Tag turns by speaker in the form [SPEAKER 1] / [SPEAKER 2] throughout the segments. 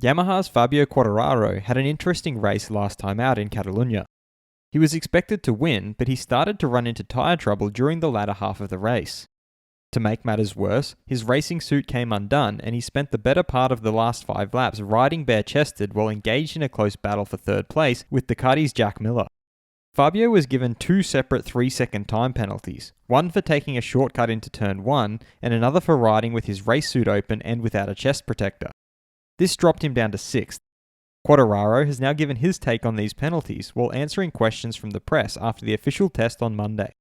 [SPEAKER 1] Yamaha's Fabio Quartararo had an interesting race last time out in Catalunya. He was expected to win, but he started to run into tyre trouble during the latter half of the race. To make matters worse, his racing suit came undone and he spent the better part of the last 5 laps riding bare-chested while engaged in a close battle for third place with Ducati's Jack Miller. Fabio was given 2 separate 3-second time penalties, one for taking a shortcut into turn 1 and another for riding with his race suit open and without a chest protector. This dropped him down to 6th. Quartararo has now given his take on these penalties while answering questions from the press after the official test on Monday.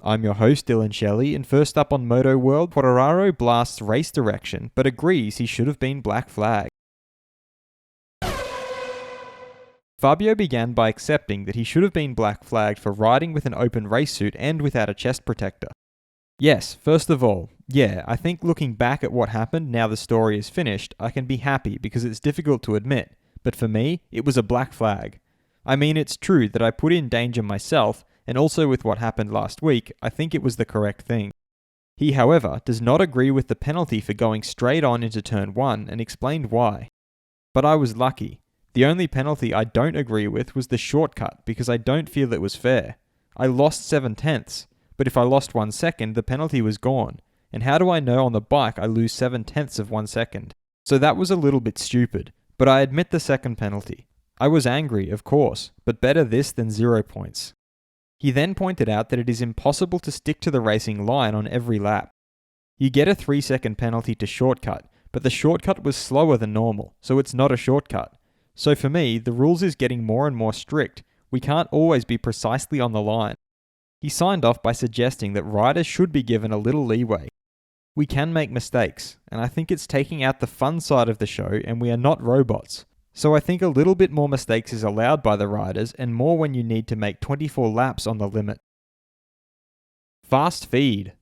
[SPEAKER 1] I'm your host Dylan Shelley, and first up on Moto World, Quartararo blasts race direction but agrees he should have been black flagged. Fabio began by accepting that he should have been black flagged for riding with an open race suit and without a chest protector. Yes, first of all, I think looking back at what happened now the story is finished, I can be happy because it's difficult to admit, but for me, it was a black flag. I mean, it's true that I put in danger myself, and also with what happened last week, I think it was the correct thing. He, however, does not agree with the penalty for going straight on into turn 1 and explained why. But I was lucky. The only penalty I don't agree with was the shortcut because I don't feel it was fair. I lost 7/10, but if I lost 1 second, the penalty was gone. And how do I know on the bike I lose 7/10 of 1 second? So that was a little bit stupid, but I admit the second penalty. I was angry, of course, but better this than 0 points. He then pointed out that it is impossible to stick to the racing line on every lap. You get a 3-second penalty to shortcut, but the shortcut was slower than normal, so it's not a shortcut. So for me, the rules is getting more and more strict. We can't always be precisely on the line. He signed off by suggesting that riders should be given a little leeway. We can make mistakes, and I think it's taking out the fun side of the show, and we are not robots. So I think a little bit more mistakes is allowed by the riders, and more when you need to make 24 laps on the limit. Fast feed.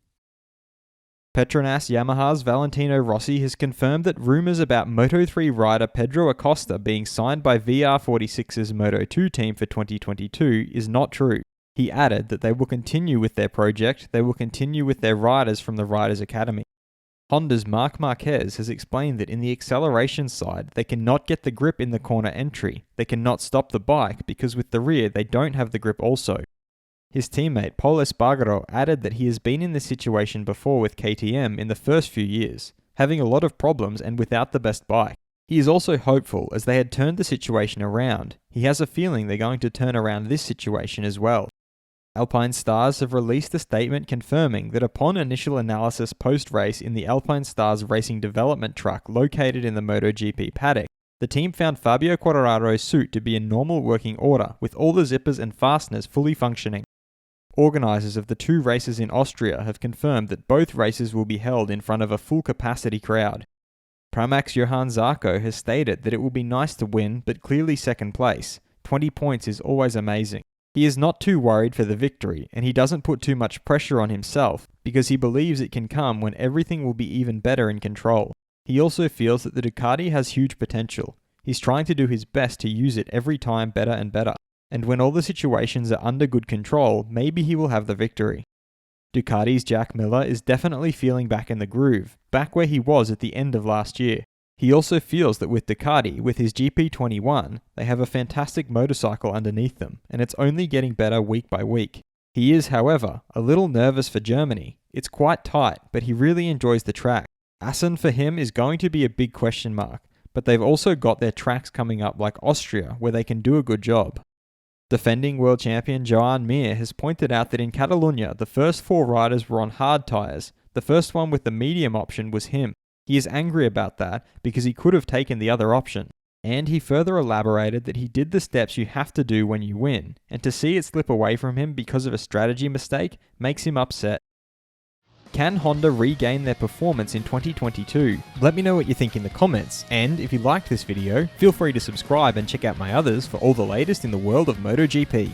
[SPEAKER 1] Petronas Yamaha's Valentino Rossi has confirmed that rumours about Moto3 rider Pedro Acosta being signed by VR46's Moto2 team for 2022 is not true. He added that they will continue with their project, they will continue with their riders from the Riders Academy. Honda's Marc Marquez has explained that in the acceleration side, they cannot get the grip in the corner entry, they cannot stop the bike because with the rear they don't have the grip also. His teammate Pol Espargaro added that he has been in this situation before with KTM in the first few years, having a lot of problems and without the best bike. He is also hopeful as they had turned the situation around. He has a feeling they're going to turn around this situation as well. Alpine Stars have released a statement confirming that upon initial analysis post-race in the Alpine Stars racing development truck located in the MotoGP paddock, the team found Fabio Quartararo's suit to be in normal working order with all the zippers and fasteners fully functioning. Organisers of the 2 races in Austria have confirmed that both races will be held in front of a full-capacity crowd. Pramac Johan Zarco has stated that it will be nice to win, but clearly second place. 20 points is always amazing. He is not too worried for the victory, and he doesn't put too much pressure on himself, because he believes it can come when everything will be even better in control. He also feels that the Ducati has huge potential. He's trying to do his best to use it every time better and better. And when all the situations are under good control, maybe he will have the victory. Ducati's Jack Miller is definitely feeling back in the groove, back where he was at the end of last year. He also feels that with Ducati, with his GP21, they have a fantastic motorcycle underneath them, and it's only getting better week by week. He is, however, a little nervous for Germany. It's quite tight, but he really enjoys the track. Assen for him is going to be a big question mark, but they've also got their tracks coming up like Austria, where they can do a good job. Defending world champion Joan Mir has pointed out that in Catalunya, the first 4 riders were on hard tyres. The first one with the medium option was him. He is angry about that because he could have taken the other option. And he further elaborated that he did the steps you have to do when you win, and to see it slip away from him because of a strategy mistake makes him upset. Can Honda regain their performance in 2022? Let me know what you think in the comments, and if you liked this video, feel free to subscribe and check out my others for all the latest in the world of MotoGP.